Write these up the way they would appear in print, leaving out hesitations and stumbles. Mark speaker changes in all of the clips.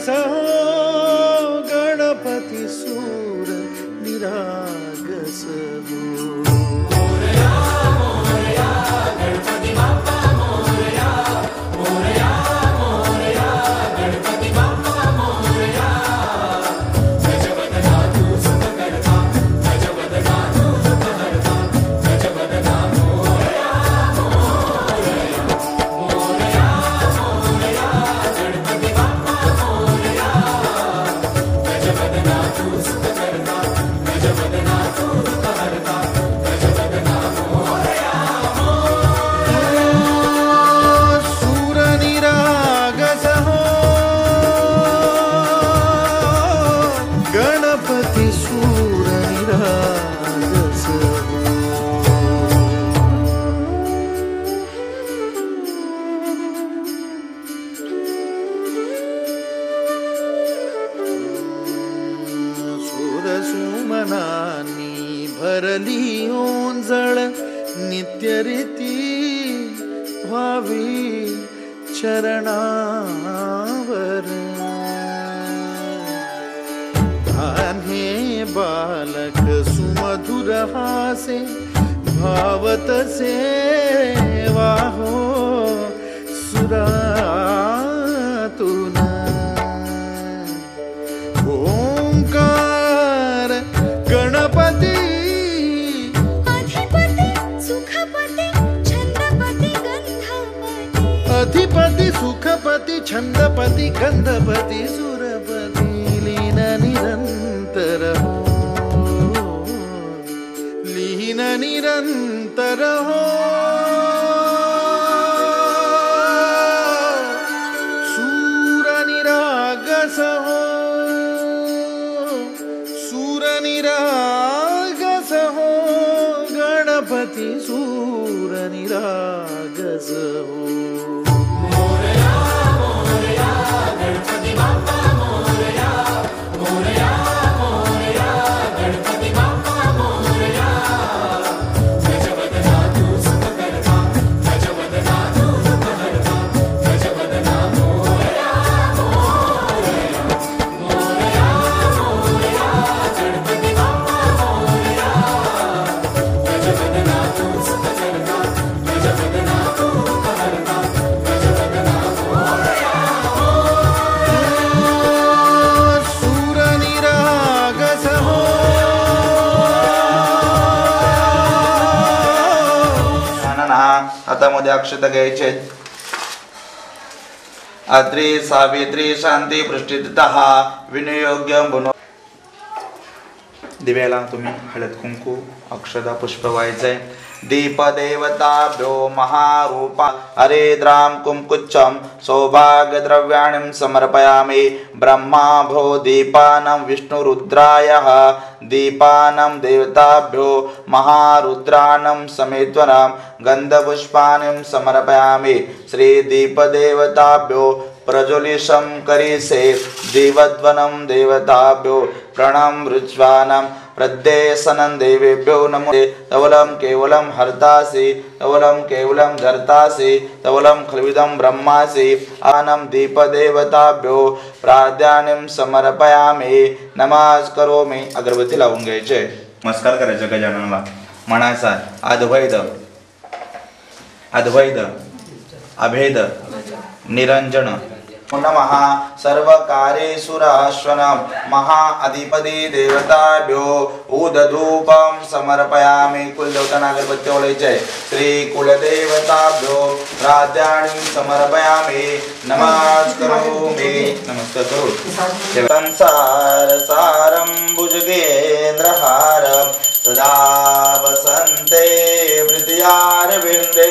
Speaker 1: हो गणपती सूर निरागस हो. मोरया मोरया गणपती बाप्पा मोरया. मोरया मोरया गणपती बाप्पा मोरया. गजवदना तू सुख करता, गजवदना तू दुःख हरता, गजवदना मोरया मोरया. मोरया मोरया गणपती बाप्पा मोरया. गजवदना तू सुख करता, गजवदना तू दुःख हरता, गजवदना मोरया मोरया. सूर निरागस हो गणपती सूर निरागस हो. सुरसुमनानी भरली ओंजळ नित्यरीती व्हावी चरणावर. धान्हे बालक सुमधुर हासे भावतसे वाहो सुरातून. ओंकार गणपती
Speaker 2: अधिपती सुखपती छंदपती गंधपती.
Speaker 1: अधिपती सुखपती छंदपती गंधपती सुरपती. लीन निरंतर हो लीन निरंतर हो. सूर निरागस हो सूर निरागस हो गणपती सूर निरागस हो. मोरया मोरया गणपती बाप्पा मोरया. मोरया मोरया गणपती बाप्पा मोरया. गजवदना तू सुख करता, गजवदना तू दुःख हरता, गजवदना मोरया मोरया. मोरया मोरया गणपती बाप्पा मोरया. गजवदना तू सुख करता, गजवदना तू दुःख हरता, गजवदना मोरया मोरया. सूर निरागस हो
Speaker 3: हातामध्ये अक्षता घ्यायचे. अत्री सावित्री शांती पृष्ठितः विनियोग्य बनव. दिव्याला तुम्ही हळद कुंकू अक्षता पुष्प व्हायचंय. दीप देवताभ्यो महारूपा हरेद्राम कुंकुच्चम सौभाग्य द्रव्याणि समर्पयामि. ब्रह्मा भो दीपानं विष्णुरुद्रायः दीपानं देवताभ्यो महारुद्रानं समेत्वनं गंधपुष्पाणि समर्पयामि. श्री दीपदेवताभ्यो प्रज्वलितं करिष्ये. दीवध्वनं देवताभ्यो प्रणम रुच्वानं प्रद्येसनं देवेभ्यो नमो. तवलं केवलं हर्तासि तवलं केवलं धर्तासि तवलं खल्विदं ब्रह्मासि. आनं दीपदेवताभ्यो प्रार्थानं समर्पयामि. नमस्करोमि. अगरबत्ती लावून घ्यायचे. नमस्कार करायचा गजाननाला. म्हणायचा अद्वैत अद्वैत अभेद निरंजन नमः. सर्वकार्येषुराश्वन महाअधिपती देवताभ्यो ऊदधूपं समर्पयामि. कुलदेवतांना अगरबत्ती ओढायचे. श्री कुलदेवताभ्यो प्रार्थानि समर्पयामि. नमस्करोमि. नमस्कार करू. संसार सारं भुजगेन्द्रहारं सदा वसन्ते हृदयारविन्दे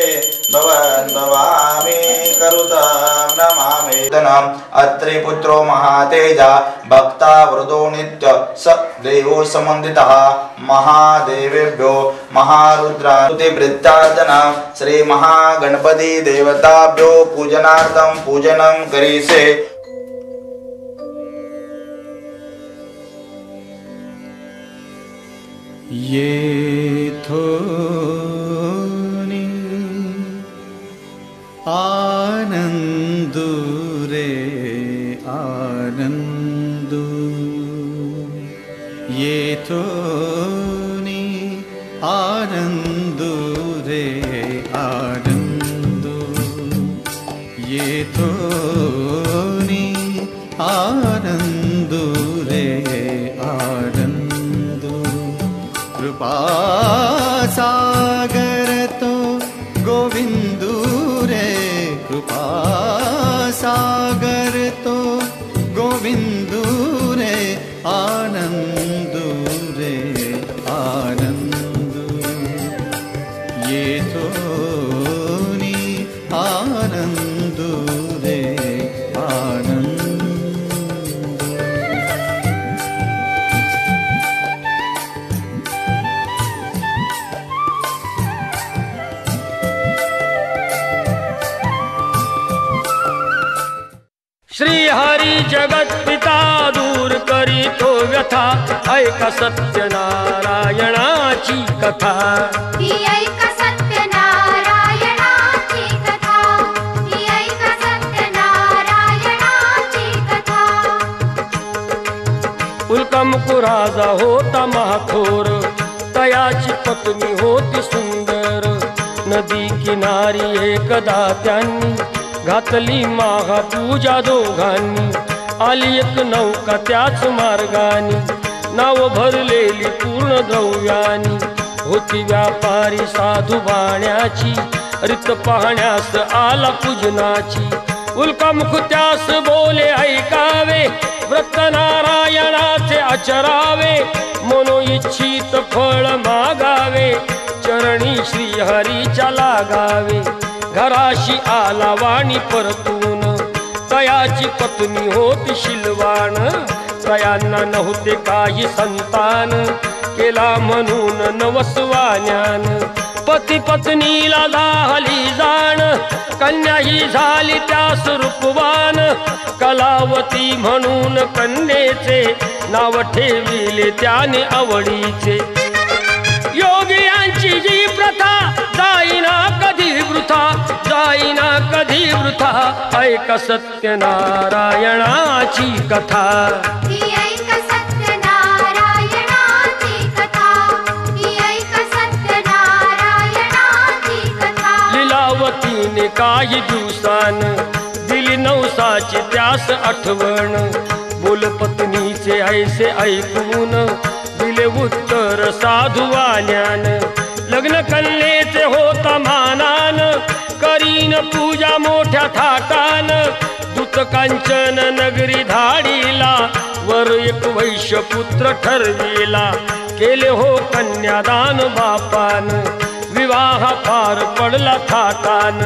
Speaker 3: भवन् भवामि करुतां नमामि. अत्रि पुत्रो महातेजा भक्ता वृदो नित्य स देवो समन्वितः महादेवेभ्यो महारुद्रानुतिवृत्तार्दना. श्री महागणपति देवताभ्यो पूजनार्थं पूजनं करिष्ये.
Speaker 1: येथोनी आनंदुरे
Speaker 4: आनंदो येथोनी आनंदो रे आनंदो येथोनी आनंदो रे आनंदो कृपा सागर तो गोविंदू रे कृपा सागर तो गोविंदू रे आनंदू रे आनंदू येथोनी आनंदू रे आनंदू
Speaker 5: श्री हरी जगत पिता दूर करीतो व्यथा ऐका सत्यनारायणाची कथा
Speaker 2: ही ऐका सत्यनारायणाची कथा ही ऐका सत्यनारायणाची कथा
Speaker 5: उल्कमकुराजा होता महाथोर तयाची पत्नी होती सुंदर नदी किनारी एकदा त्यांनी घातली महापूजा दोघांनी आली एक नौका त्याच मार्गानी नाव भरलेली पूर्ण द्रव्यानी होती व्यापारी साधू बाण्याची रीत पाहण्यास आला पूजनाची उल्कामुख त्यास बोले ऐकावे व्रत नारायणाचे आचरावे मनो इच्छित फळ मागावे चरणी श्री हरीच्या लागावे घराशी आला वाणी परतून तयाची पत्नी होती शिलवाण तयांना नव्हते काही संतान केला म्हणून नवसवान्यान पती पत्नीला झाली जाण कन्या ही झाली त्यास रूपवान कलावती म्हणून कन्येचे नाव ठेविले त्याने आवडीचे योगियांची जी प्रथा जाईना कधी वृथा जाईना कधी वृथा ऐका सत्यनारायणाची कथा
Speaker 2: ही ऐका सत्यनारायणाची कथा ही ऐका सत्यनारायणाची कथा
Speaker 5: लीलावतीने काही दिवसान दिली नवसाची त्यास आठवण बोल पत्नीचे ऐसे ऐकून दिले उत्तर साधुवान्यान लग्न कन्येचे होता मानान करीन पूजा मोठ्या थाटान दूत कांचन नगरी धाडीला वर एक वैश्यपुत्र ठरविला केले हो कन्यादान बापान विवाह पार पडला थाटान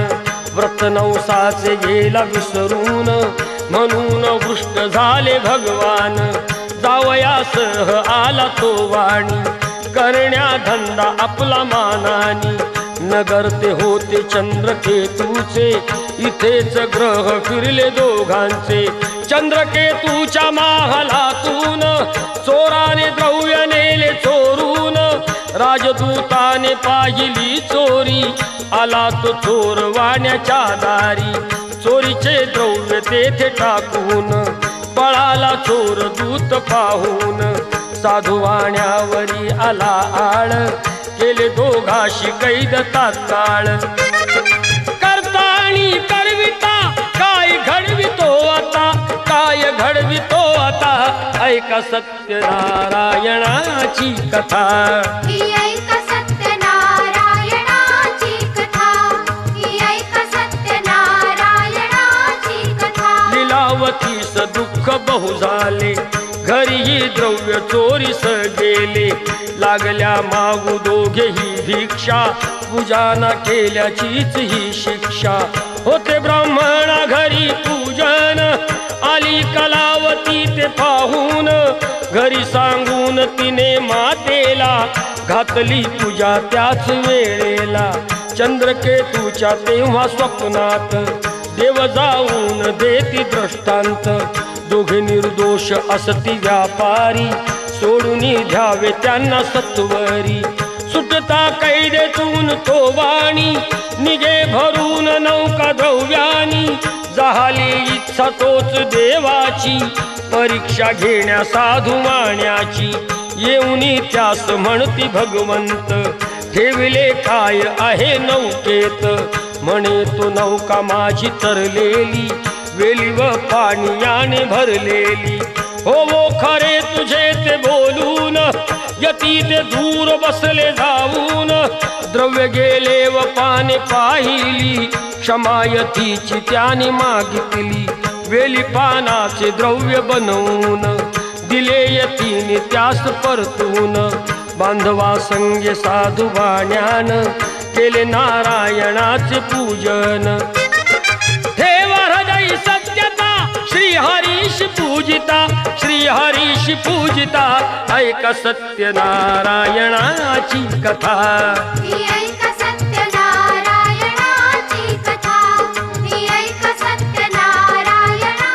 Speaker 5: व्रत नवसाचे गेला विसरून म्हणून वृष्ट झाले भगवान जावयासह आला तो वाणी करण्या धंदा आपला मानानी नगर ते होते चंद्रकेतूचे इथेच ग्रह फिरले दोघांचे चंद्रकेतूच्या महालातून चोराने द्रव्य नेले चोरून राजदूताने पाहिली चोरी आला तो चोर वाण्याच्या दारी चोरीचे द्रव्य तेथे टाकून पळाला चोर दूत पाहून साधुवाण्यावरी आला आळ केले दोघाशी कैद तात्काळ करता आणि करविता काय घडवितो आता काय घडवितो आता ऐका सत्यनारायणाची कथा
Speaker 2: ही ऐका सत्यनारायणाची कथा ही ऐका सत्यनारायणाची कथा
Speaker 5: लीलावतीस दुःख बहु झाले घरी द्रव्य चोरीस गेले लागल्या मागू दोघेही भिक्षा पूजा न केल्याचीच ही शिक्षा होते ब्राह्मणा घरी पूजन आली कलावती ते पाहून घरी सांगून तिने मातेला घातली पूजा त्याच वेळेला चंद्रकेतूच्या तेव्हा स्वप्नात देव जाऊन देती दृष्टांत दोघे निर्दोष असती व्यापारी सोडून घ्यावे त्यांना सत्वरी सुटता कैदेतून तो वाणी निघे भरून नौका द्रव्यानी झाली इच्छा तोच देवाची, परीक्षा घेण्या साधू माण्याची. येऊनी त्यास म्हणती भगवंत, ठेवले काय आहे नौकेत. म्हणे तो नौका माझी तरलेली, वेली व पाण्याने भरलेली. हो खरे तुझे ते बोलून, यती ते दूर बसले जाऊन. द्रव्य गेले व पाने पाहिली, क्षमायतीची त्याने मागितली. वेली पानाचे द्रव्य बनवून, दिले यतीने त्यास परतून. बांधवा संगे साधू बाण्यान, केले नारायणाचे पूजन. ठेवा हृदय सत्यता, श्री हरीश पूजिता, श्री हरीश पूजिता. ऐका सत्यनारायणाची कथा.
Speaker 2: ही ऐक सत्यनारायणाची कथा. ही ऐक सत्यनारायणा.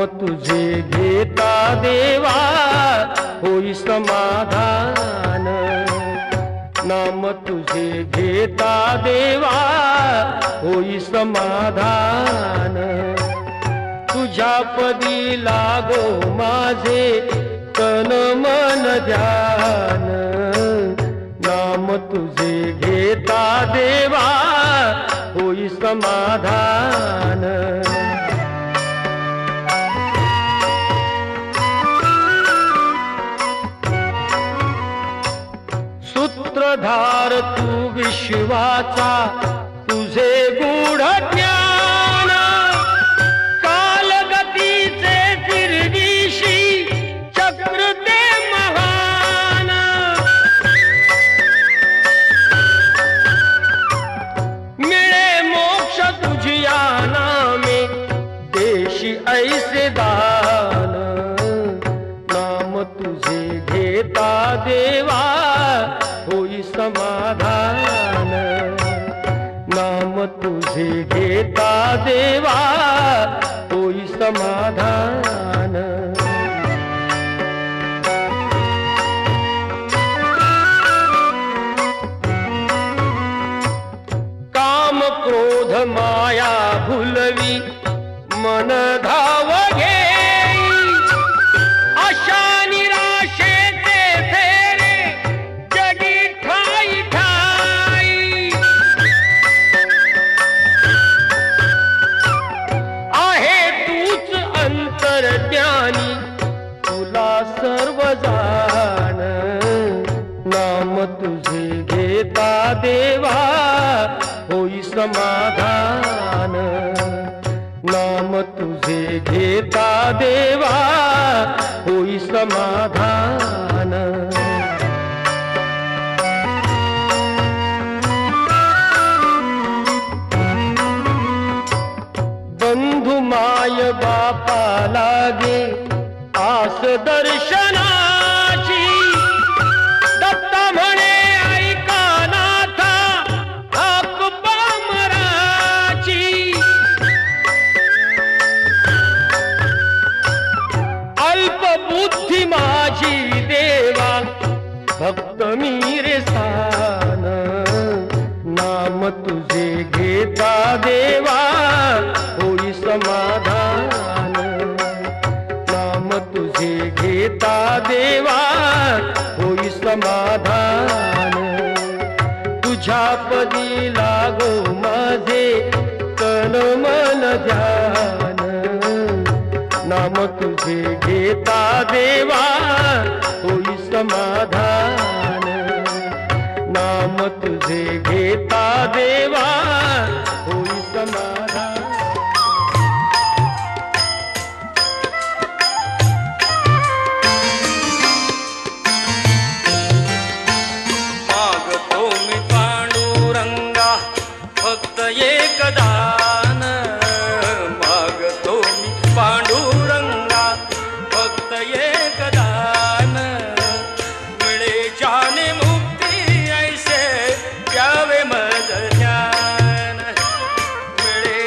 Speaker 5: तुझे घेता देवा होई समाधान. नाम तुझे घेता देवा होई समाधान. तुझ्या पदी लागो माझे तन मन ध्यान. नाम तुझे घेता देवा होई समाधान. सूत्रधार तू विश्वाचा, तुझे गूढ ज्ञान. कालगतीचे फिरविशी चक्र ते महान. मिळे मोक्ष तुझिया नामे, देशी समाधान. काम क्रोध माया भुलवी मन धाव घेई, आशा निराशेचे फेरे जगी ठाई ठाई. आहे तूच अंतर्ज्ञानी तुला सर्व जाण. नाम तुझे घेता देवा होई समाधान. नाम तुझे घेता देवा होई समाधान. बंधु माय बापा लागे आस दर्शनाची. दत्ता म्हणे ऐका नाथा हाक पामराची. अल्पबुद्धी माझी देवा भक्त मी रे सान. नाम तुझे घेता देवा होई समाधान. नाम तुझे घेता देवा होई समाधान. तुझ्या पदी लागो माझे तन मन ध्यान. नाम तुझे घेता देवा होई समाधान. नाम तुझे घेता देवा होई समाधान.
Speaker 6: मागतो मी पांडुरंगा फक्त एक दान. मागतो मी पांडुरंगा फक्त एक दान. मिळे जाने मुक्ती ऐसे द्यावे मद ध्यान. मिळे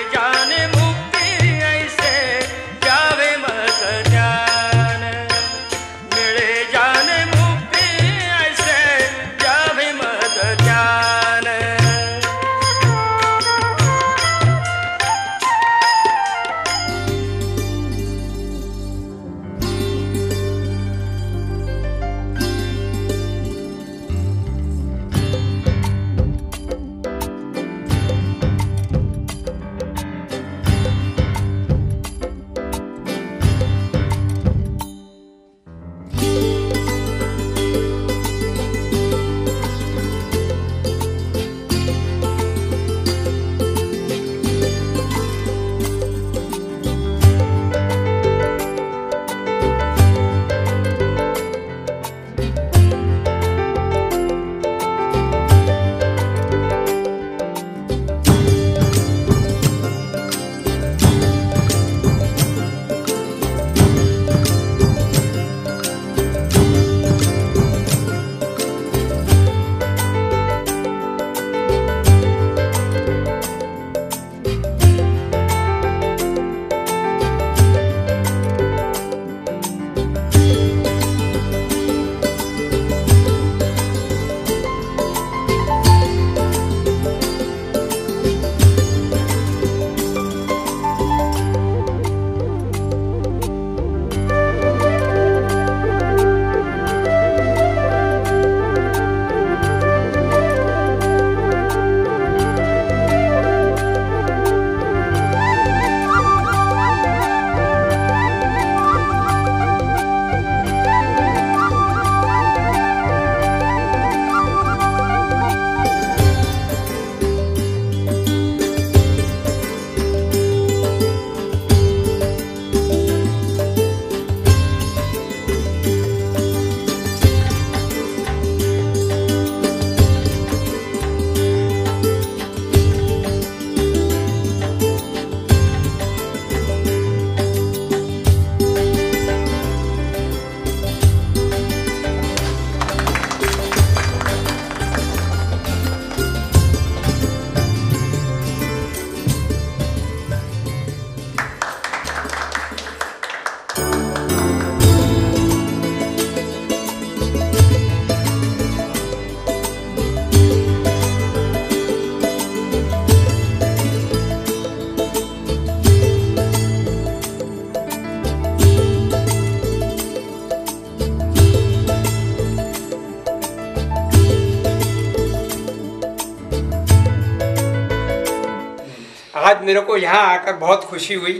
Speaker 7: मेरे को यहाँ आकर बहुत खुशी हुई।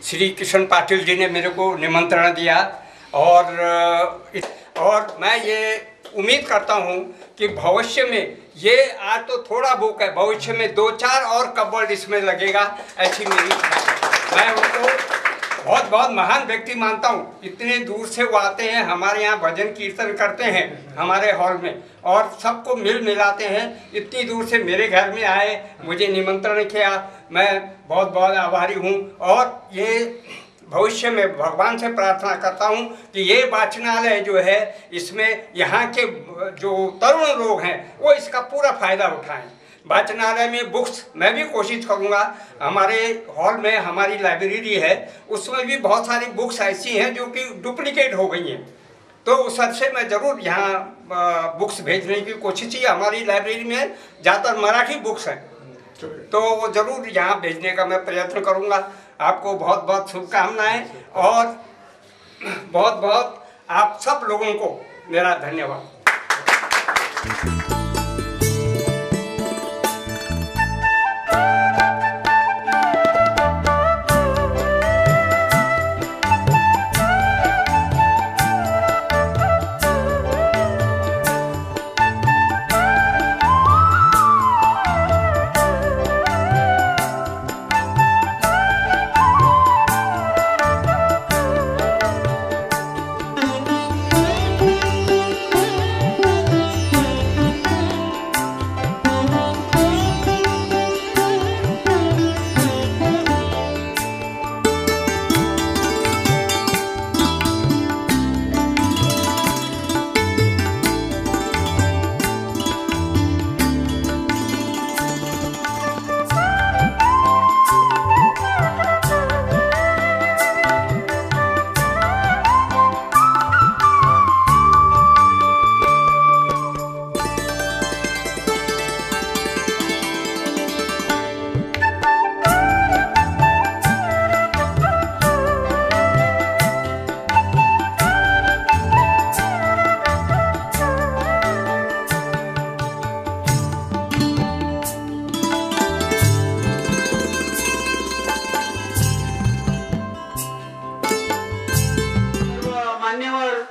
Speaker 7: श्री किशन पाटिल जी ने मेरे को निमंत्रण दिया और मैं ये उम्मीद करता हूँ कि भविष्य में ये आज तो थोड़ा बुक है, भविष्य में 2-4 और कपबोर्ड इसमें लगेगा, ऐसी मेरी इच्छा है। मैं उनको बहुत बहुत महान व्यक्ति मानता हूँ। इतने दूर से वो आते हैं, हमारे यहाँ भजन कीर्तन करते हैं हमारे हॉल में और सबको मिल मिलाते हैं। इतनी दूर से मेरे घर में आए, मुझे निमंत्रण किया, मैं बहुत बहुत आभारी हूँ। और ये भविष्य में भगवान से प्रार्थना करता हूँ कि ये वाचनालय जो है इसमें यहाँ के जो तरुण लोग हैं वो इसका पूरा फायदा उठाएं। वाचनालय में बुक्स मैं भी कोशिश करूँगा, हमारे हॉल में हमारी लाइब्रेरी है, उसमें भी बहुत सारी बुक्स ऐसी हैं जो कि डुप्लीकेट हो गई हैं, तो उस सबसे मैं ज़रूर यहाँ बुक्स भेजने की कोशिश की। हमारी लाइब्रेरी में ज़्यादातर मराठी बुक्स हैं, तो वो ज़रूर यहाँ भेजने का मैं प्रयत्न करूँगा। आपको बहुत बहुत शुभकामनाएं और बहुत बहुत आप सब लोगों को मेरा धन्यवाद।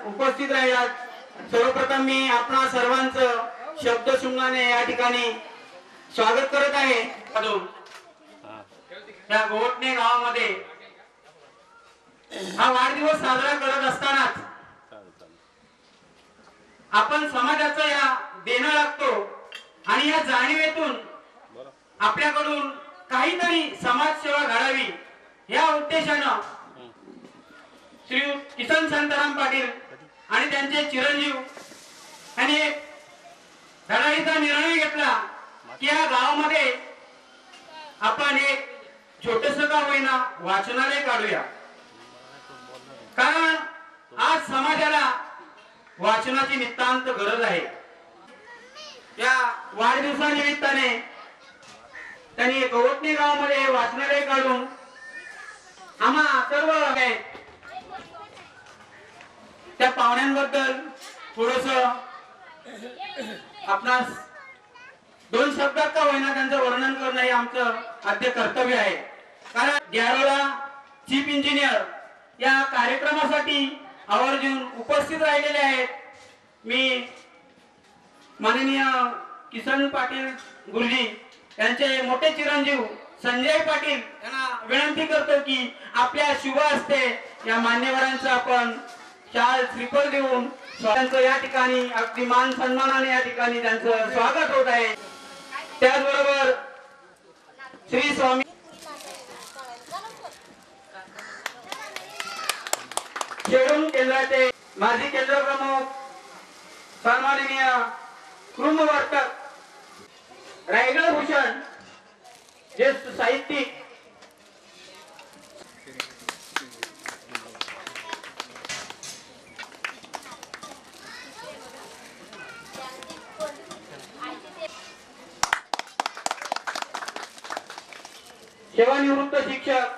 Speaker 8: उपस्थित राहिलात। सर्वप्रथम मी आपणा सर्वांचं शब्दशृंगाने या ठिकाणी स्वागत करत आहे। या गोवटणे गावामध्ये हा वाढदिवस साजरा करत असताना आपण समाजाचं या देणं लागतो आणि या जाणीवेतून आपल्याकडून काहीतरी समाजसेवा घडावी या उद्देशानं श्री किसन शांताराम पाटील आणि त्यांचे चिरंजीव यांनी एक धडाडीचा निर्णय घेतला की या गावामध्ये आपण एक छोटंसं का होईना वाचनालय काढूया, कारण आज समाजाला वाचनाची नितांत गरज आहे। या वाढदिवसानिमित्ताने त्यांनी गवटणे गावामध्ये वाचनालय काढून आम्हा सर्व त्या पाहुण्यांबद्दल थोडंसं आपणास दोन शब्दात का होईना त्यांचं वर्णन करणं हे आमचं आद्य कर्तव्य आहे। कारण ग्यारोला चीफ इंजिनियर या कार्यक्रमासाठी आवर्जून उपस्थित राहिलेले आहेत। मी माननीय किसन पाटील गुरुजी यांचे मोठे चिरंजीव संजय पाटील यांना विनंती करतो की आपल्या शुभ हस्ते या मान्यवरांचं आपण शाल श्रीफळ देऊन त्यांचं या ठिकाणी अगदी मान सन्मानाने या ठिकाणी त्यांचं स्वागत होत आहे। त्याचबरोबर श्री स्वामी शेडूम केंद्राचे माजी केंद्र प्रमुख सन्माननीय कुटुंबवर्तक रायगड भूषण ज्येष्ठ साहित्यिक सेवानिवृत्त शिक्षक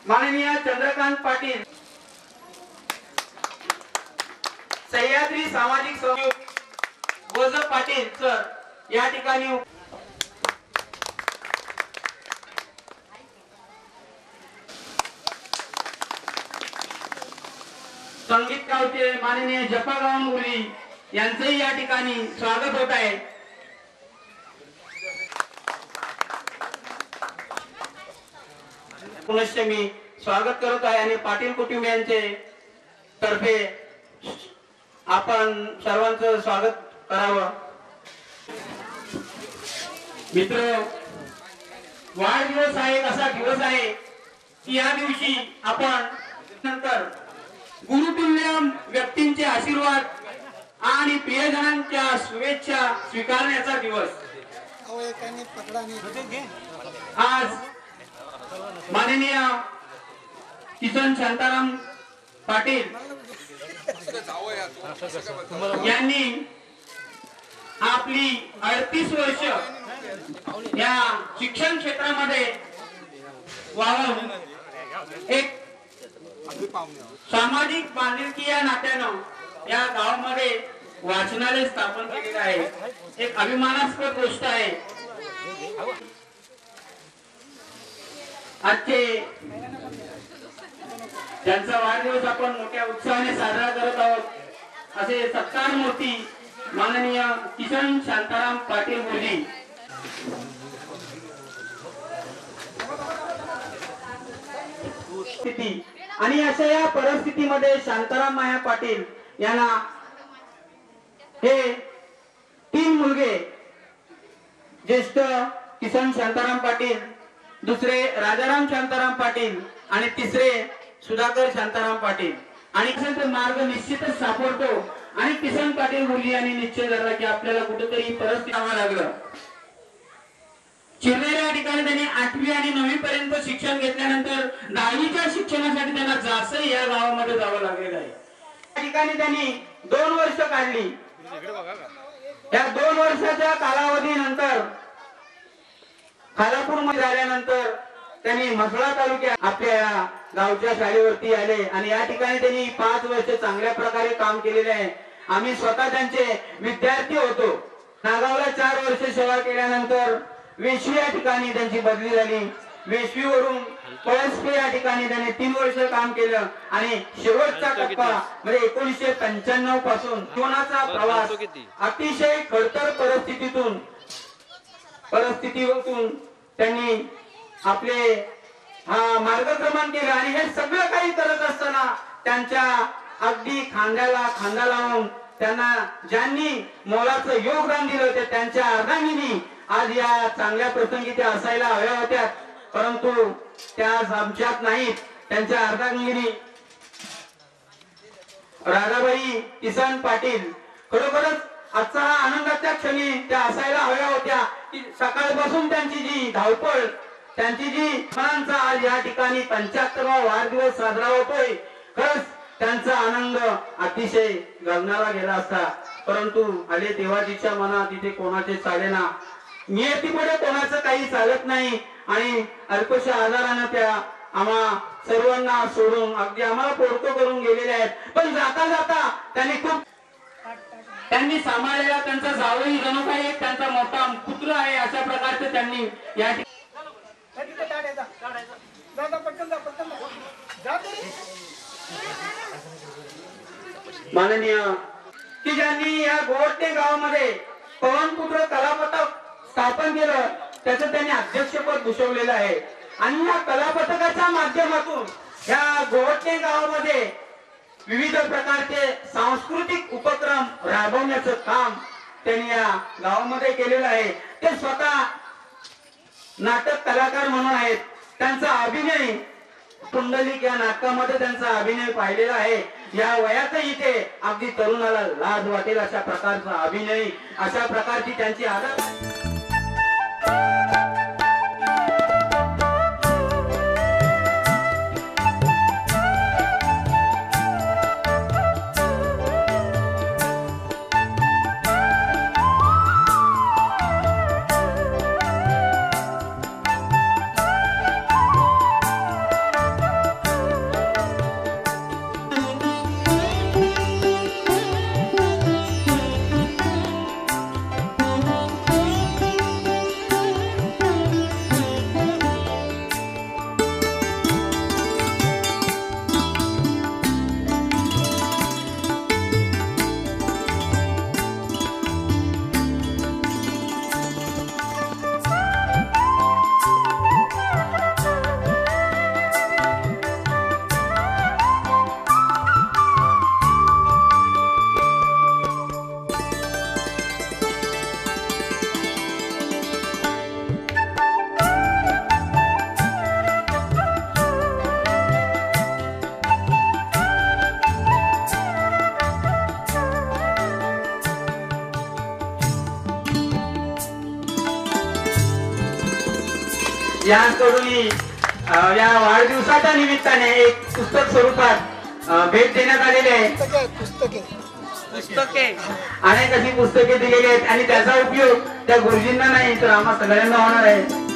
Speaker 8: माननीय चंद्रकांत पाटील, सह्याद्री सामाजिक सहयोग वज पाटील सर या ठिकाणी संगीत गावचे माननीय जपागावन मुली यांचंही या ठिकाणी स्वागत होत आहे. पुनश्च मी स्वागत करत आहे आणि पाटील कुटुंबियांचे तर्फे आपण सर्वांचं स्वागत करावं. मित्र, वाढदिवस हा एक असा दिवस आहे की या दिवशी आपण नंतर गुरुतुल्य व्यक्तींचे आशीर्वाद आणि प्रियजनांच्या शुभेच्छा स्वीकारण्याचा दिवस. आज माननीय किसन शांताराम पाटील यांनी आपली 38 वर्ष या शिक्षण क्षेत्रामध्ये वावरून एक सामाजिक बांधिलकी या नात्यानं या गावामध्ये वाचनालय स्थापन केलेलं आहे. एक अभिमानास्पद गोष्ट आहे. आजचे त्यांचा वाढदिवस आपण मोठ्या उत्साहाने साजरा करत आहोत. असे सत्कार मूर्ती माननीय किसन शांताराम पाटील गुरुजी. आणि अशा या परिस्थितीमध्ये शांताराम माया पाटील यांना हे 3 मुलगे, ज्येष्ठ किसन शांताराम पाटील, दुसरे राजाराम शांताराम पाटील आणि तिसरे सुधाकर शांताराम पाटील. आणि मार्ग निश्चितच सापडतो. आणि किसन पाटील मुली यांनी निश्चय धरला की आपल्याला कुठेतरी परिस्थिती आम्हाला लागलं. चिरलेल्या ठिकाणी त्यांनी 8वी आणि 9वी पर्यंत शिक्षण घेतल्यानंतर 10वीच्या शिक्षणासाठी त्यांना जासई या गावामध्ये जावं लागलेलं आहे. त्या ठिकाणी त्यांनी 2 वर्ष काढली. या 2 वर्षाच्या कालावधीनंतर खालापूर मध्ये झाल्यानंतर त्यांनी म्हसळा तालुक्यात आपल्या गावच्या शाळेवरती आले आणि या ठिकाणी त्यांनी 5 वर्ष चांगल्या प्रकारे काम केलेले आहे. आम्ही स्वतः त्यांचे विद्यार्थी होतो. नागावला 4 वर्ष सेवा केल्यानंतर वेशवी या ठिकाणी त्यांची बदली झाली. वेशवीवरून पळसपे या ठिकाणी त्यांनी 3 वर्ष काम केलं आणि शेवटचा टप्पा म्हणजे 1995 पासून जीवनाचा प्रवास अतिशय खडतर परिस्थितीतून त्यांनी आपले मार्गक्रमण केलं. आणि हे सगळं काही करत असताना त्यांच्या अगदी खांद्याला खांदा लावून त्यांना ज्यांनी मोलाचं योगदान दिलं ते त्यांच्या अर्धांगिनी आज या चांगल्या प्रसंगी त्या असायला हव्या होत्या, परंतु त्या आमच्यात नाहीत. त्यांच्या अर्धांगिनी राधाबाई किसन पाटील खरोखरच आजचा हा आनंदाच्या क्षणी त्या असायला हव्या होत्या. की सकाळपासून त्यांची जी धावपळ, त्यांची जी मनांचा आज या ठिकाणी 75वा वाढदिवस साजरा होतोय. खरंच त्यांचा आनंद अतिशय गगनाला गेला असता, परंतु आले देवाजीच्या मनात तिथे कोणाचे चालेना. नियतीपुढे कोणाचं काही चालत नाही आणि अल्पशा आजारानं त्या आम्हा सर्वांना सोडून अगदी आम्हाला पोरतो करून गेलेले आहेत. पण जाता जाता त्यांनी सांभाळलेला त्यांचा जावई जणू काही एक त्यांचा मोठा पुत्र आहे अशा प्रकारचे त्यांनी या माननीय की ज्यांनी या गोवटे गावामध्ये पवनपुत्र कलापथक स्थापन केलं त्याचं त्यांनी अध्यक्षपद भूषवलेलं आहे. आणि या कलापथकाच्या माध्यमातून या गोवटे गावामध्ये विविध प्रकारचे सांस्कृतिक उपक्रम राबवण्याचं काम त्यांनी या गावामध्ये केलेलं आहे. ते स्वतः नाटक कलाकार म्हणून आहेत. त्यांचा अभिनय पुंडलिक या नाटकामध्ये त्यांचा अभिनय पाहिलेला आहे. या वयातही ते अगदी तरुणाला लाज वाटेल अशा प्रकारचा अभिनय, अशा प्रकारची त्यांची आदत. यांकडून या वाढदिवसाच्या निमित्ताने एक पुस्तक स्वरूपात भेट देण्यात आलेली आहे. पुस्तके अनेक अशी पुस्तके दिलेली आहेत आणि त्याचा उपयोग त्या गुरुजींना नाही तर आम्हा सगळ्यांना होणार आहे.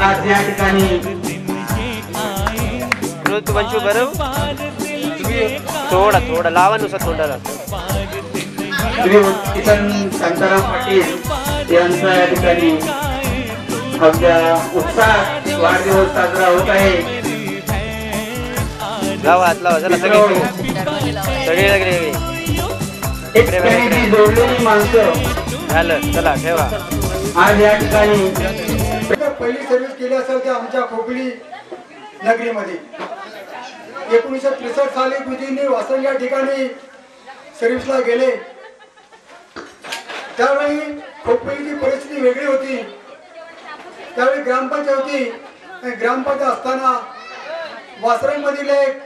Speaker 8: आज या ठिकाणी
Speaker 9: थोडा थोडा लावा नुसार तोंडाला.
Speaker 8: किसन शांताराम पाटील यांचा या ठिकाणी अवघ्या उत्साहात वाढदिवस साजरा होत आहे.
Speaker 9: लावा हात लावा चला सगळे सगळे
Speaker 8: जोडलेली माणसं
Speaker 9: झालं. चला ठेवा.
Speaker 8: आज या ठिकाणी
Speaker 10: पहिली सर्व्हिस केली असेल ते आमच्या खोपली नगरीमध्ये 1963 साली गुरुजींनी वासंग या ठिकाणी सर्व्हिसला गेले. त्यावेळी खोपलीची परिस्थिती वेगळी होती. त्यावेळी ग्रामपंचायत होती. ग्रामपंचायत असताना वासरंगमधील एक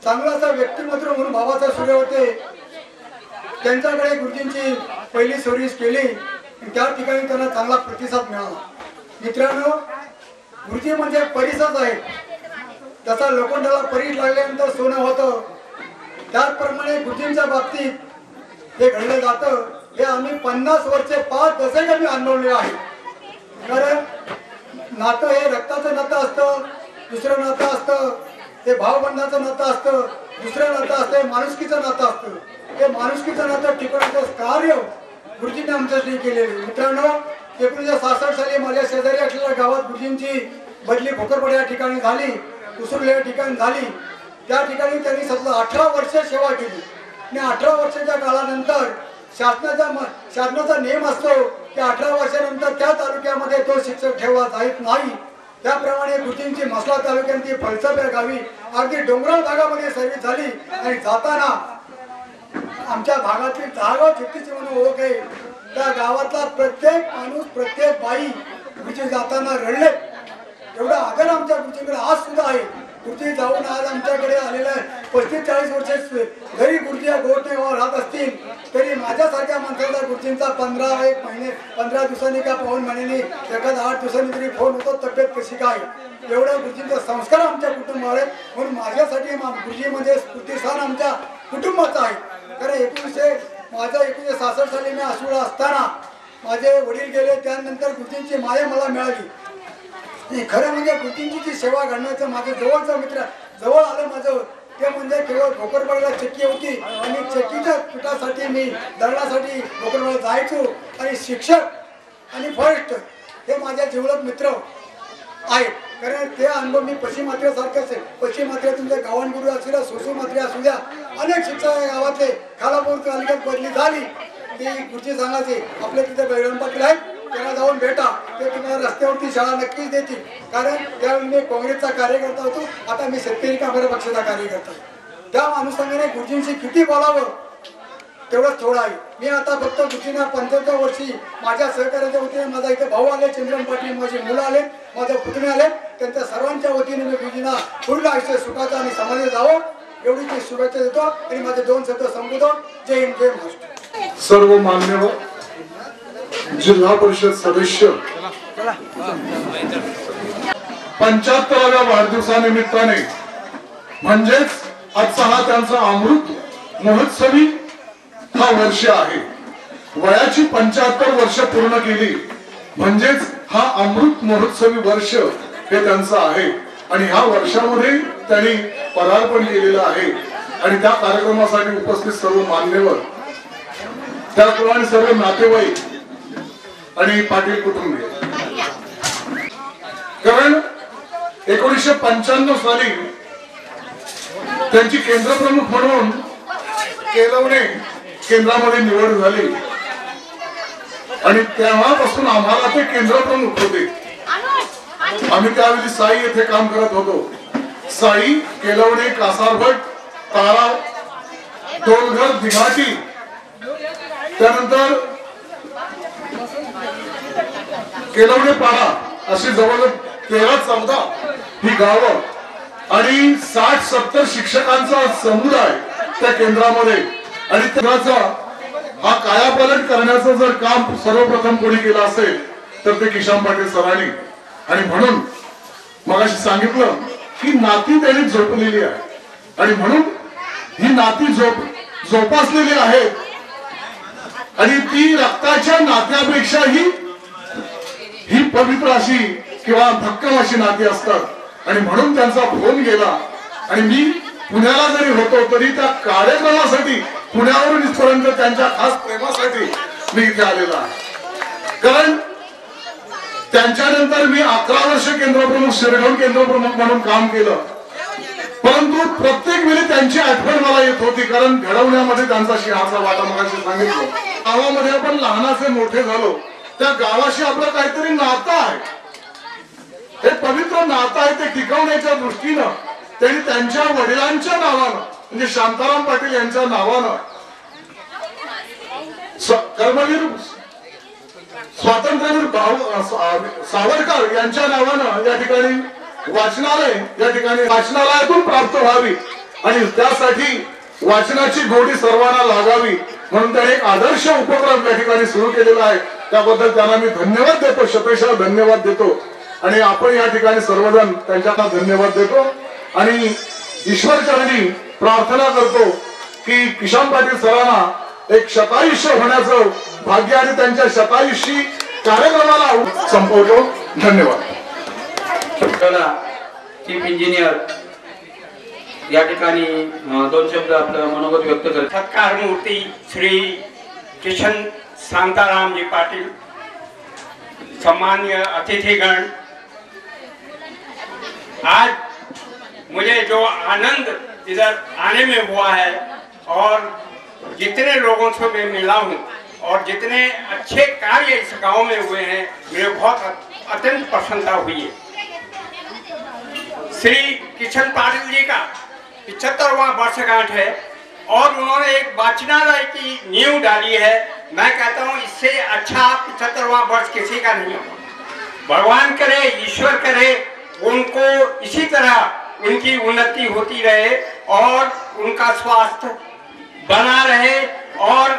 Speaker 10: चांगलासा व्यक्तिमत्व म्हणून बाबासाहेब सुरे होते. त्यांच्याकडे गुरुजींची पहिली सर्व्हिस केली. त्या ठिकाणी त्यांना चांगला प्रतिसाद मिळाला. मित्रांनो, गुरुजी म्हणजे परिसच आहे. त्याचा लोखंडाला परीस लागल्यानंतर सोनं होतं. त्याचप्रमाणे गुरुजींच्या बाबतीत हे घडलं जातं. हे आम्ही 50 वर्षे 5 दशक आम्ही अनुभवले आहे. कारण नातं हे रक्ताचं नातं असतं, दुसरं नातं असतं हे भावबंधाचं नातं असतं, दुसरं नातं असतं माणुसकीचं नातं असतं. हे माणुसकीचं नातं टिकवण्याचं कार्य गुरुजींनी आमच्यासाठी केलेले. मित्रांनो, 1966 साली माझ्या शेजारी असलेल्या गावात गुरुजींची बदली भोकरपाडा या ठिकाणी झाली, उसुर्ले या ठिकाणी झाली. त्या ठिकाणी त्यांनी सतत 18 वर्ष सेवा केली आणि 18 वर्षाच्या काळानंतर शासनाचा नियम असतो की 18 वर्षानंतर त्या तालुक्यामध्ये तो शिक्षक ठेवला जात नाही. त्याप्रमाणे गुरुजींची म्हसला तालुक्यातील फलसप या गावी अगदी डोंगराळ भागामध्ये सर्व्हिस झाली आणि जाताना आमच्या भागातील 10 गाव चिठ्ठीची म्हणून ओळख आहे. त्या गावातला प्रत्येक माणूस प्रत्येक बाई गुरुजी जाताना रडले. एवढा आदर आमच्या गुरुजींकडे आज सुद्धा आहे. गुरुजी जाऊन आज आमच्याकडे आलेला आहे. 35-40 वर्ष जरी गुरुजी गोठणे राहत असतील तरी माझ्यासारख्या माणसाचा गुरुजींचा 15 दिवसांनी का पाऊण महिन्यानी एखादा 8 दिवसांनी तरी फोन होतो, तब्येत कशी काय. एवढा गुरुजींचा संस्कार आमच्या कुटुंबावर आहे. म्हणून माझ्यासाठी गुरुजी म्हणजे स्फूर्तिस्थान आमच्या कुटुंबाचं आहे. कारण 1966 साली मी आसुळा असताना माझे वडील गेले. त्यानंतर गुरुजींची माया मला मिळाली. खरं म्हणजे गुरुजींची जी सेवा घडण्याचं माझं जवळचा मित्र जवळ आलं माझं ते म्हणजे केवळ भोकरवाडीला चक्की होती आणि चक्कीच्या पिठासाठी मी दळण्यासाठी भोकरवाडीला जायचो. आणि शिक्षक आणि फॉरेस्ट हे माझ्या जिवलग मित्र आहेत. कारण ते अनुभव मी पश्चिम मात्रेसारखंच आहे. पश्चिम मात्रे तुमच्या गावनगुरू असू द्या, सोसू मात्रे असू द्या, अनेक शिक्षक गावातले खालापूर तालुक्यात बदली झाली ती गुरुजी सांगायचे आपल्या तिथे बैरम पाटील आहेत, त्यांना जाऊन भेटा, ते तुम्हाला रस्त्यावरती शाळा नक्कीच देतील. कारण त्यावेळी मी काँग्रेसचा कार्यकर्ता होतो, आता मी शेतकरी कामगार पक्षाचा कार्यकर्ता. त्या अनुषंगाने गुरुजींशी किती बोलावं तेवढंच थोडं आहे. मी आता फक्त गुरुजींना 75 वर्षी माझ्या सहकार्याच्या वतीने माझा इथे भाऊ आले, चंद्रन पाटील, माझे मुलं आले, माझे पुतणे आले, त्यांच्या सर्वांच्या वतीने मी गुरुजींना पुढलं आयुष्य सुखाचं आणि समाधानी जावं एवढी मी शुभेच्छा देतो आणि माझे 2 शब्द संबोधन. जय हिंद, जय महाराष्ट्र.
Speaker 11: सर्व मान्यवर जिल्हा परिषद सदस्य 75व्या वाढदिवसानिमित्ताने म्हणजेच आजचा हा त्यांचा अमृत महोत्सवी हा वर्ष आहे. वयाची 75 वर्ष पूर्ण केली म्हणजेच हा अमृत महोत्सवी वर्ष हे त्यांचं आहे. आणि ह्या वर्षामध्ये त्यांनी पदार्पण केलेलं आहे. आणि त्या कार्यक्रमासाठी उपस्थित सर्व मान्यवर, त्याचप्रमाणे सर्व नातेवाईक आणि पाटील कुटुंबीय. कारण 1995 साली त्यांची केंद्रप्रमुख म्हणून केलवणे केंद्रामध्ये निवड झाली आणि तेव्हापासून आम्हाला ते केंद्रप्रमुख होते. आम्ही त्यावेळी साई येथे काम करत होतो. साई, केलवणे, कासारभट, ताराव, डोलघर, दिघाटी, त्यानंतर केलवणे पाडा अशी जवळ 13-14 ही गावं आणि 60-70 शिक्षकांचा समुदाय त्या केंद्रामध्ये. आणि त्याचा हा कायापालट करण्याचं जर काम सर्वप्रथम कोणी केलं असेल तर ते किशन पाटील सरांनी. आणि म्हणून मगाशी सांगितलं की नाती त्यांनी जोपलेली आहे आणि म्हणून ही नाती जोपासलेली आहेत. आणि ती रक्ताच्या नात्यापेक्षाही ही पवित्र अशी किंवा भक्कम अशी नाती असतात. आणि म्हणून त्यांचा फोन गेला आणि मी पुण्याला जरी होतो तरी त्या कार्यक्रमासाठी पुण्यावरून इथपर्यंत त्यांच्या खास प्रेमासाठी मी इथे आलेला आहे. कारण त्यांच्यानंतर मी 11 वर्ष केंद्रप्रमुख, शिरगाव केंद्रप्रमुख म्हणून काम केलं. परंतु प्रत्येक वेळी त्यांची आठवण मला येत होती. कारण घडवण्यामध्ये त्यांचा सिंहाचा वाटा मगाशी सांगितलं. गावामध्ये आपण लहानाचे मोठे झालो, त्या गावाशी आपलं काहीतरी नातं आहे. हे पवित्र नातं आहे. ते टिकवण्याच्या दृष्टीनं त्यांनी त्यांच्या वडिलांच्या नावानं म्हणजे शांताराम पाटील यांच्या नावानं कर्मवीर स्वातंत्र्यवीर सावरकर यांच्या नावानं या ठिकाणी वाचनालय, या ठिकाणी वाचनालयातून प्राप्त व्हावी आणि त्यासाठी वाचनाची गोडी सर्वांना लागावी म्हणून त्यांनी एक आदर्श उपक्रम या ठिकाणी सुरू केलेला आहे. त्याबद्दल त्यांना मी धन्यवाद देतो, शतशः धन्यवाद देतो. आणि आपण या ठिकाणी सर्वजण त्यांच्याना धन्यवाद देतो आणि ईश्वरचरणी प्रार्थना करतो की किशन पाटील सरांना एक शतायुष्य होण्याचं भाग्य आणि त्यांच्या शतायुषी कार्यक्रमाला संपवतो. धन्यवाद.
Speaker 8: चीफ इंजिनियर या ठिकाणी 2 शब्द आपलं मनोगत व्यक्त करतात.
Speaker 7: सत्कार मूर्ति श्री किशन शांताराम जी पाटिल, सम्मान्य अतिथिगण, आज मुझे जो आनंद इधर आने में हुआ है और जितने लोगों से मैं मिला हूँ और जितने अच्छे कार्य इस गांव में हुए हैं, मुझे बहुत अत्यंत प्रसन्नता हुई है। श्री किशन पाटिल जी का 75वां वर्षगांठ है और उन्होंने एक वाचनालय की नींव डाली है। मैं कहता हूँ इससे अच्छा 75वां वर्ष किसी का नहीं होगा। भगवान करे, ईश्वर करे, उनको इसी तरह उनकी उन्नति होती रहे और उनका स्वास्थ्य बना रहे। और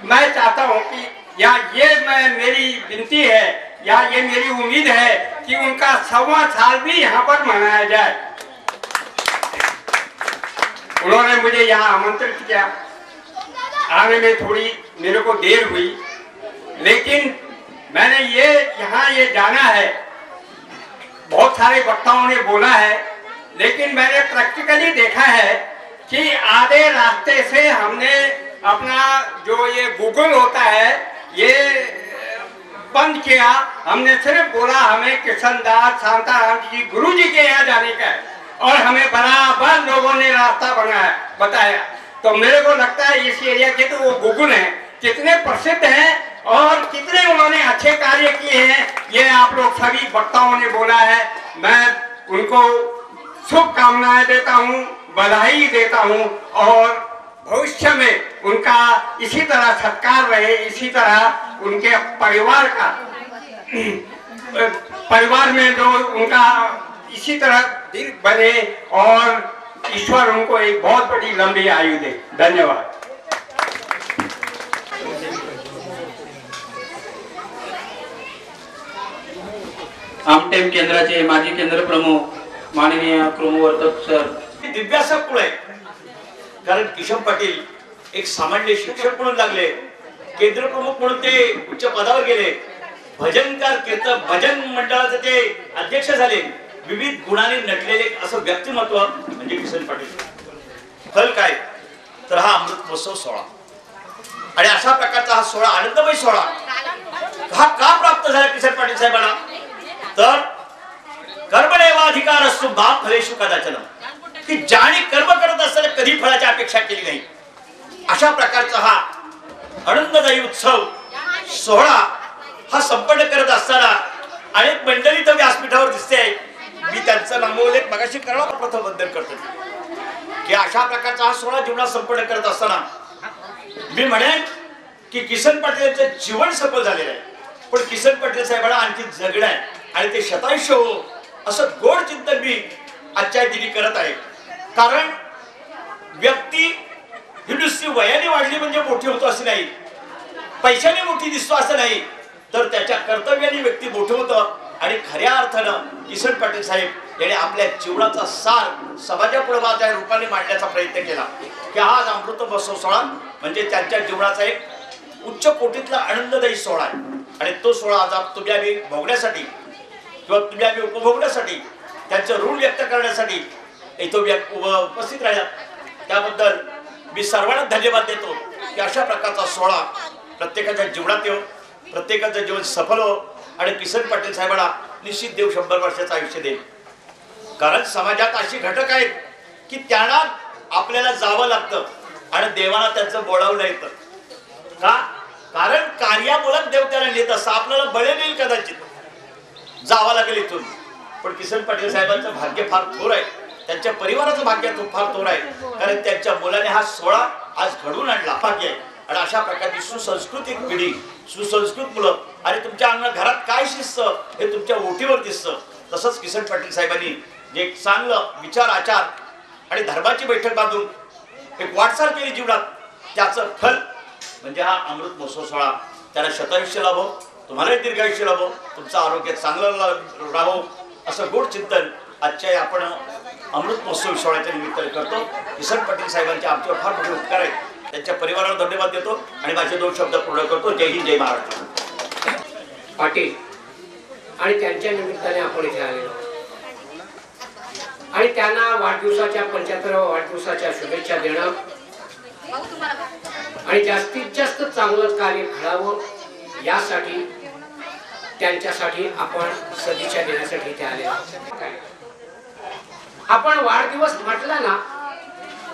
Speaker 7: मैं चाहता हूँ कि या ये मेरी विनती है या ये मेरी उम्मीद है कि उनका 100वां साल भी यहाँ पर मनाया जाए। उन्होंने मुझे यहाँ आमंत्रित किया, आने में थोड़ी मेरे को देर हुई, लेकिन मैंने ये जाना है, बहुत सारे वक्ताओं ने बोला है, लेकिन मैंने प्रैक्टिकली देखा है कि आधे रास्ते से हमने अपना जो ये गूगल होता है ये बंद किया। हमने सिर्फ बोला हमें कृष्णदास शांताराम जी गुरु जी के यहाँ जाने का है और हमें बराबर लोगों ने रास्ता बताया। तो मेरे को लगता है इस एरिया के तो वो गूगल हैं, कितने प्रसिद्ध हैं और कितने उन्होंने अच्छे कार्य किए हैं, ये आप लोग सभी वक्ताओं ने बोला है। मैं उनको शुभकामनाएं देता हूँ, बधाई देता हूँ और भविष्य में उनका इसी तरह सत्कार रहे, इसी तरह उनके परिवार में जो उनका इसी तरह दिल बने और ईश्वर उनको एक बहुत बड़ी लंबी आयु दे। धन्यवाद।
Speaker 8: आमटेम केंद्राचे माजी केंद्र प्रमुख माननीय क्रमवर्तक सर
Speaker 12: दिव्यासक कुळ आहे, कारण किशन पाटील एक सामान्य शिक्षक म्हणून लागले, केंद्र प्रमुख म्हणून ते उच्च पदावर गेले, भजनकार कीर्तन भजन मंडळाचे ते अध्यक्ष झाले, विविध गुणांनी नटलेले असं व्यक्तिमत्व म्हणजे किशन पाटील। फल काय तर हा अमृत महोत्सव सोहळा आणि अशा प्रकारचा हा सोहळा आनंदमय सोहळा हा का प्राप्त झाला किशन पाटील साहेबांना, तर कर्मणेवाधिकार असतो मा फलेषु कदाचन, की ज्याने कर्म करत असताना कधी फळाची अपेक्षा केली नाही, अशा प्रकारचा हा आनंददायी उत्सव सोहळा हा संपन्न करत असताना अनेक मंडळी तर व्यासपीठावर दिसते। मी त्यांचा नामोल्लेख मगाशी करावा प्रथम बंधन करतो की अशा प्रकारचा हा सोहळा जीवनात संपन्न करत असताना मी म्हणेन की किशन पाटीलचं जीवन सफल झालेलं आहे, पण किशन पाटील साहेबांना आणखी जगणं आहे आणि ते शतायुष्य हो असं गोड चिंतन मी आजच्या दिनी करत आहे। कारण व्यक्ती ही नुसती वयाने वाढली म्हणजे मोठी होतो असं नाही, पैशाने मोठी दिसतो असं नाही, तर त्याच्या कर्तव्याने व्यक्ती मोठं होतं। आणि खऱ्या अर्थानं किशन पाटील साहेब यांनी आपल्या जीवनाचा सार समाजापुढे माझ्या रूपाने मांडण्याचा प्रयत्न केला की आज अमृत महोत्सव सोहळा म्हणजे त्यांच्या जीवनाचा एक उच्च कोटीतला आनंददायी सोहळा आहे आणि तो सोहळा आज तुम्ही आम्ही भोगण्यासाठी किंवा तुम्ही आम्ही उपभोगण्यासाठी त्यांचं ऋण व्यक्त करण्यासाठी इथं उपस्थित राहिला, त्याबद्दल मी सर्वांना धन्यवाद देतो की अशा प्रकारचा सोहळा प्रत्येकाच्या जीवनात येऊ, प्रत्येकाचं जीवन सफल हो आणि किशन पाटील साहेबांना निश्चित देव 100 वर्षाचं आयुष्य देईल। कारण समाजात अशी घटक आहेत की त्यांना आपल्याला जावं लागतं आणि देवाला त्यांचं बोलावलं येतं का, कारण कार्यामुळं देव त्याला नेत असतं, आपल्याला बळे देईल कदाचित जावं लागेल इथून, पण किशन पाटील साहेबांचं भाग्य फार थोर आहे, त्यांच्या परिवाराचं भाग्य फार थोर आहे, कारण त्यांच्या मुलाने हा सोहळा आज घडवून आणला भाग्य आहे। आणि अशा प्रकारची सुसंस्कृतिक पिढी, सुसंस्कृत मुलं आणि तुमच्या अंगणात घरात काय शिस्त हे तुमच्या ओठीवर दिसतं। तसंच किशन पाटील साहेबांनी जे एक चांगलं विचार आचार आणि धर्माची बैठक बांधून एक वाटचाल केली जीवनात, त्याचं फल म्हणजे हा अमृत महोत्सव सोहळा। त्याला शतायुष्य लाभो, तुम्हालाही दीर्घायुष्य लाभो, तुमचं आरोग्य चांगलं राहो असं गोड चिंतन आजच्या आपण अमृत महोत्सव सोहळ्याच्या निमित्ताने करतो। किशन पाटील साहेबांचे आमच्यावर फार मोठे उपकार आहेत, त्यांच्या परिवाराला धन्यवाद देतो आणि माझे 2 शब्द पूर्ण करतो। जय हिंद, जय महाराष्ट्र।
Speaker 13: पाटील आणि त्यांच्या निमित्ताने आपण इथे आलेलो आणि त्यांना वाढदिवसाच्या 75व्या वाढदिवसाच्या शुभेच्छा देणं आणि जास्तीत जास्त चांगलं कार्य घडावं यासाठी त्यांच्यासाठी आपण सदिच्छा देण्यासाठी इथे आलेलो। आपण वाढदिवस म्हटला ना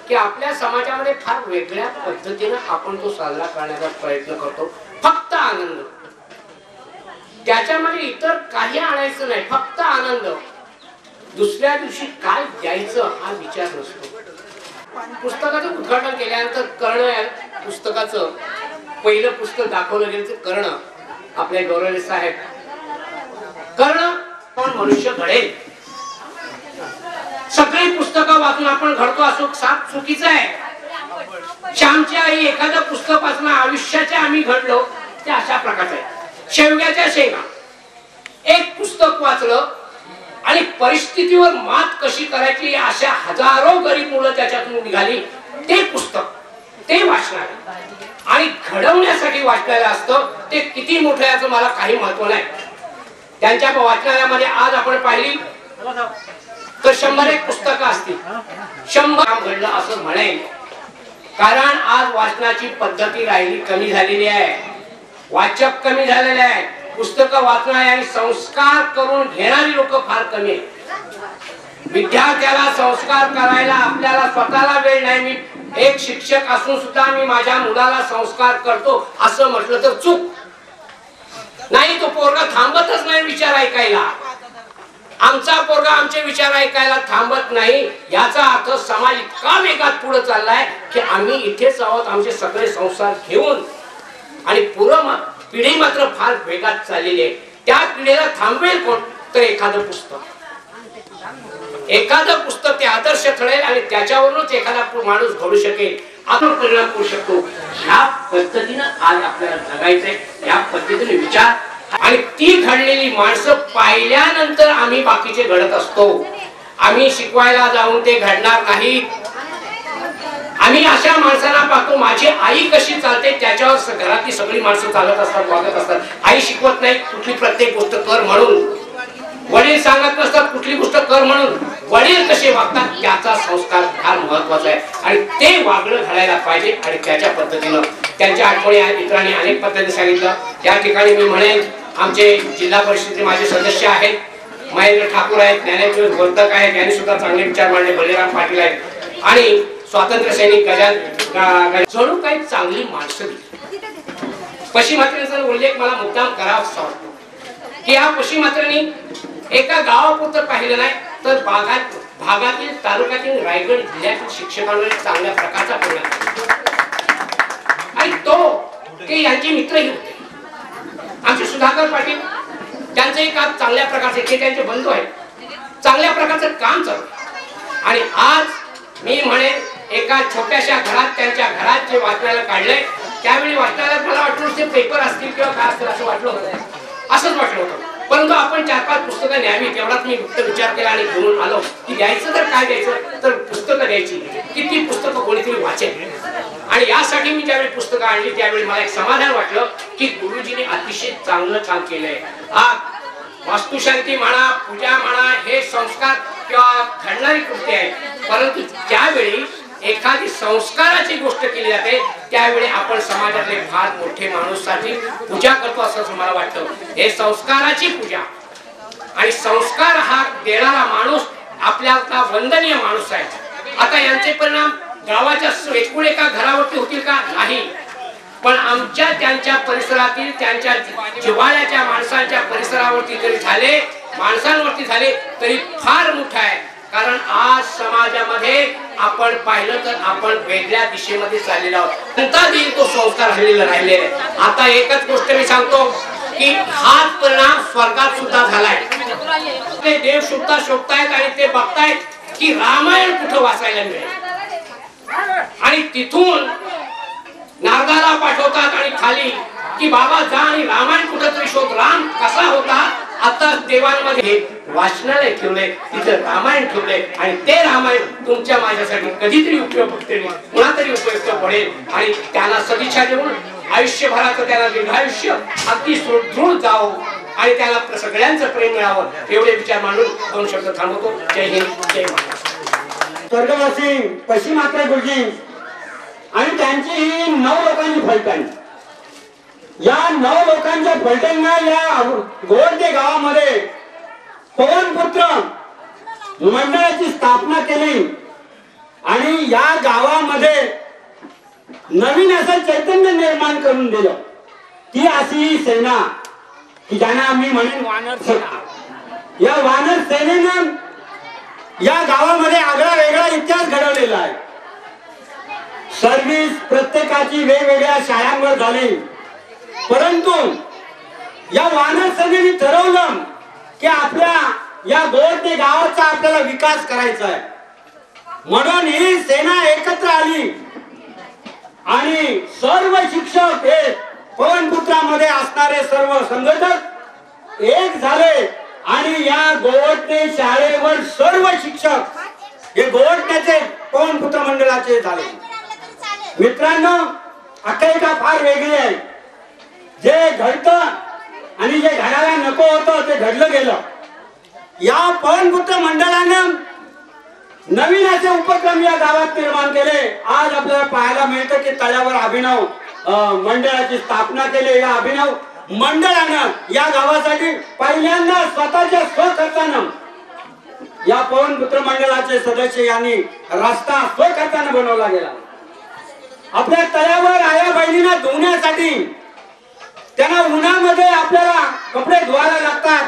Speaker 13: की आपल्या समाजामध्ये फार वेगळ्या पद्धतीनं आपण तो साजरा करण्याचा प्रयत्न करतो. फक्त आनंद, त्याच्यामध्ये इतर काही आणायचं नाही, फक्त आनंद. दुसऱ्या दिवशी काय द्यायचं हा विचार नसतो. पुस्तकाचं उद्घाटन केल्यानंतर कर्ण या पुस्तकाचं पहिलं पुस्तक दाखवलं गेलं तर कर्ण, आपले गौरवले साहेब. कर्ण कोण मनुष्य घडेल. सगळी पुस्तकं वाचून आपण घडतो असो साप चुकीचं आहे. श्यामची आई एखादं पुस्तक वाचून आयुष्याच्या आम्ही घडलो ते अशा प्रकारचं आहे. शेवग्याच्या शेंगा एक पुस्तक वाचलं आणि परिस्थितीवर मात कशी करायची अशा हजारो गरीब मुलं त्याच्यातून निघाली. ते पुस्तक ते वाचणार आणि घडवण्यासाठी वाचलेलं असतं. ते किती मोठं याचं मला काही महत्व नाही. त्यांच्या वाचनालयामध्ये आज आपण पाहिली तर 101 पुस्तकं असतील. 100 काम घडलं असं म्हणेल. कारण आज वाचनाची पद्धती राहिली कमी झालेली आहे. वाचक कमी झालेले आहे. पुस्तकं वाचणारे आणि संस्कार करून घेणारी लोक फार कमी आहेत. विद्यार्थ्याला संस्कार करायला आपल्याला स्वतःला वेळ नाही. मी एक शिक्षक असून सुद्धा मी माझ्या मुलाला संस्कार करतो असं म्हटलं तर चूक नाही. तो पोरगा थांबतच नाही विचार ऐकायला. आमचा पोरगा आमचे विचार ऐकायला थांबत नाही. याचा अर्थ समाज इतका वेगात पुढे चाललाय की आम्ही इथेच आहोत आमचे सगळे संस्कार घेऊन. आणि पुढं पिढी मात्र फार वेगात चाललेली आहे. त्या पिढीला थांबवेल कोण तर एखादं पुस्तक ते आदर्श ठरेल आणि त्याच्यावरूनच एखादा माणूस घडू शकेल, आपण परिणाम करू शकतो. ह्या पद्धतीनं आज आपल्याला जगायचंय. या पद्धतीने विचार आणि ती घडलेली माणसं पाहिल्यानंतर आम्ही बाकीचे घडत असतो. आम्ही शिकवायला जाऊन ते घडणार नाही. आम्ही अशा माणसांना पाहतो. माझी आई कशी चालते त्याच्यावर घरातली सगळी माणसं चालत असतात, वागत असतात. आई शिकवत नाही कुठली प्रत्येक गोष्ट कर म्हणून. वडील सांगत नसतात कुठली गोष्ट कर म्हणून. वडील कसे वागतात त्याचा संस्कार फार महत्वाचा आहे आणि ते वागणं घडायला पाहिजे. आणि त्याच्या पद्धतीनं त्यांच्या आठवणी इतरांनी अनेक पद्धतीने सांगितलं. या ठिकाणी मी म्हणेन आमचे जिल्हा परिषदेचे माझे सदस्य आहेत, महेंद्र ठाकूर आहेत, ज्ञानेश्वर वर्तक आहेत, यांनी सुद्धा चांगले विचार मांडले. बलिराम पाटील आहेत आणि स्वातंत्र्य सैनिक गजान जणू काही चांगली माणसं दिली. पश्चिमात्रेचा उल्लेख मला मुद्दाम करावासा वाटतो की या पश्चिमात्रेने एका गावापुरतं पाहिलं नाही तर भागातील तालुक्यातील रायगड जिल्ह्यातील शिक्षकांवर चांगल्या प्रकारचा परिणाम. आणि ते यांचे मित्रही होते. आमचे सुधाकर पाटील त्यांचंही काम चांगल्या प्रकारचे, ते त्यांचे बंधू आहेत, चांगल्या प्रकारचं काम चालू. आणि आज मी म्हणेन एका छोट्याशा घरात त्यांच्या घरात जे वाचनालय काढलंय त्यावेळी वाचनालयात मला वाटलं ते पेपर असतील किंवा काय असतील असं वाटलं होतं. असंच वाटलं होतं. परंतु आपण 4-5 पुस्तकं न्यावी तेवढाच मी फक्त विचार केला आणि घेऊन आलो की द्यायचं तर काय द्यायचं तर पुस्तकं द्यायची की ती पुस्तकं कोणीतरी वाचेल. आणि यासाठी मी ज्यावेळी पुस्तकं आणली त्यावेळी मला एक समाधान वाटलं की गुरुजीने अतिशय चांगलं काम केलंय. वास्तुशांती म्हणा, पूजा म्हणा, हे संस्कार किंवा घडणारी कृती आहे. परंतु ज्यावेळी एखादी संस्काराची गोष्ट केली जाते त्यावेळी आपण समाजातले फार मोठे माणूससाठी पूजा करतो असं मला वाटतं. हे संस्काराची पूजा आणि संस्कार हा देणारा माणूस आपल्याला वंदनीय माणूस आहे. आता यांचे परिणाम गावाच्या एकूण एका घरावरती होतील का नाही, पण आमच्या त्यांच्या परिसरातील त्यांच्या जिव्हाळ्याच्या माणसांच्या परिसरावरती जरी झाले, माणसांवरती झाले तरी फार मोठा आहे. कारण आज समाजामध्ये आपण पाहिलं तर आपण वेगळ्या दिशेमध्ये चाललेलो आहोत. नंतर देईल तो संस्कार हल्लेला राहिले. आता एकच गोष्ट मी सांगतो की हाच परिणाम स्वर्गात सुद्धा झालाय. ते देव सुद्धा शोधतायत आणि ते बघतायत की रामायण कुठं वाचायला मिळेल आणि तिथून नारदाला पाठवतात आणि खाली की बाबा जा आणि रामायण कुठंतरी शोध. राम कसा होता आता देवांमध्ये वाचनालय ठेवले, तिथं रामायण ठेवले आणि ते रामायण तुमच्या माझ्यासाठी कधीतरी उपयुक्त कुणातरी उपयुक्त पडेल. आणि त्याला सदिच्छा देऊन आयुष्यभराचं त्याला दीर्घायुष्य अगदी सुदृढ जावं आणि त्याला सगळ्यांचं प्रेम मिळावं एवढे विचार मांडून 2 शब्द थांबवतो. जय हिंद, जय महाराष्ट्र.
Speaker 8: स्वर्गवासी पश्चिमात्रे गुरुजी आणि त्यांची ही 9 लोकांची फलटण. या 9 लोकांच्या फलटणनं या गोरजे गावामध्ये पवनपुत्र मंडळाची स्थापना केली आणि या गावामध्ये नवीन असं चैतन्य निर्माण करून दिलं. ती अशी सेना की ज्यांना आम्ही म्हणेन वानर सेना. या वानर सेनेनं या गावामध्ये आगळा वेगळा इतिहास घडवलेला आहे. सर्व्हिस प्रत्येकाची वेगवेगळ्या शाळांवर झाली, परंतु या वानर सेनेने ठरवलं की आपल्या या गोरटे गावाचा आपल्याला विकास करायचा आहे. म्हणून ही सेना एकत्र आली आणि सर्व शिक्षक हे पवनपुत्रामध्ये असणारे सर्व संघटक एक झाले आणि या गोवटणे शाळेवर सर्व शिक्षक हे गोवटण्याचे पवनपुत्र मंडळाचे झाले. मित्रांनो, आख्यायिका फार वेगळी आहे. जे घडतं आणि जे घडायला नको होतं ते घडलं गेलं. या पवनपुत्र मंडळानं नवीन असे उपक्रम या गावात निर्माण केले. आज आपल्याला पाहायला मिळतं की तळ्यावर अभिनव मंडळाची स्थापना केली. या अभिनव मंडळानं या गावासाठी पहिल्यांदा स्वतःच्या स्वखर्चानं या पवनपुत्र मंडळाचे सदस्य यांनी रस्ता स्वखर्चानं बनवला गेला. आपल्या तळ्यावर आया बहिणींना धुण्यासाठी त्यांना उन्हामध्ये आपल्याला कपडे धुवायला लागतात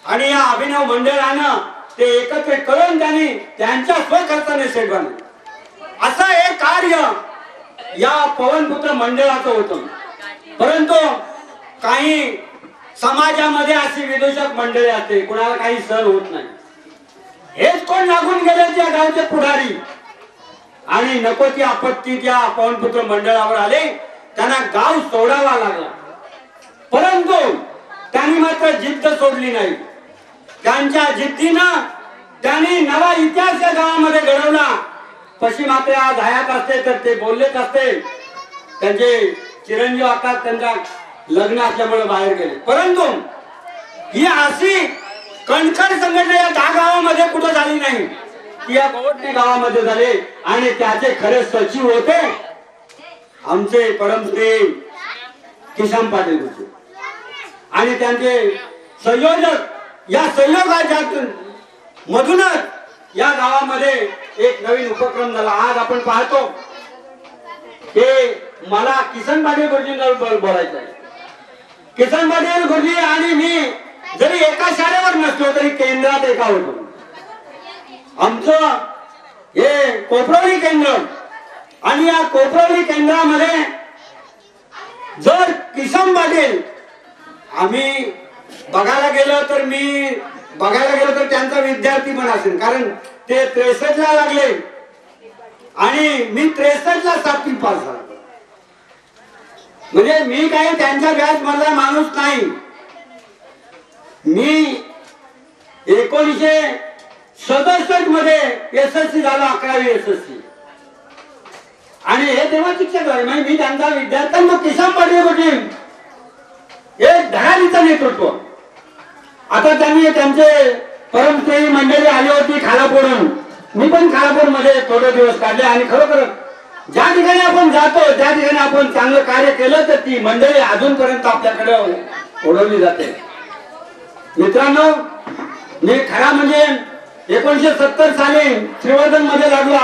Speaker 8: आणि या अभिनव मंडळानं ते एकत्र करून त्यांनी त्यांच्या स्वखर्चाने सेट बनवलं. असं एक कार्य या पवनपुत्र मंडळाचं होतं. परंतु काही समाजामध्ये अशी विदूषक मंडळी असते, कुणाला काही सहन होत नाही. हेच कोण लागून गेले त्या गावचे पुढारी आणि नको ती आपत्ती त्या पवनपुत्र मंडळावर आले. त्यांना गाव सोडावा लागला, परंतु त्यांनी मात्र जिद्द सोडली नाही. त्यांच्या जिद्दीनं त्यांनी नवा इतिहास या गावामध्ये घडवला. पशी मात्र आज हयात असते तर ते बोललेच असते. त्यांचे चिरंजीव आता त्यांचा लग्न असल्यामुळे बाहेर गेले. परंतु ही अशी कणखर संघटना या 10 गावामध्ये कुठं झाली नाही. ती या गोवटणे गावामध्ये झाले आणि त्याचे खरे सचिव होते आमचे परमश्री किसन पाटील गुरुजी आणि त्यांचे संयोजक. या संयोगाच्यातून मधूनच या गावामध्ये एक नवीन उपक्रम झाला. आज आपण पाहतो की मला किसन पाटील गुरुजींबद्दल बोलायचं आहे. किसन पाटील गुरुजी आणि मी जरी एका शाळेवर नसलो तरी केंद्रात एका होतो. आमचं हे कोपरवली केंद्र आणि या कोपरवली केंद्रामध्ये जर किसन पाटील आम्ही बघायला गेलो तर त्यांचा विद्यार्थी पण असेल, कारण ते 63 ला लागले आणि मी 63 ला 7वी पास झालो. म्हणजे मी काही त्यांच्या बॅच मधला माणूस नाही. मी 1967 मध्ये SSC झालो, 11वी SSC आणि हे तेव्हा शिक्षक झाले. म्हणजे मी त्यांचा विद्यार्थी. मग किसन पाटील गुरुजी एक धडाडीचं नेतृत्व. आता त्यांनी त्यांचे परमश्री मंडळी आली होती खालापूरहून. मी पण खालापूर मध्ये थोडे दिवस काढले आणि खरोखर ज्या ठिकाणी आपण जातो त्या ठिकाणी आपण चांगलं कार्य केलं तर ती मंडळी अजूनपर्यंत आपल्याकडे ओढवली जाते. मित्रांनो, मी खरा म्हणजे 1970 साली श्रीवर्धन मध्ये लागलो.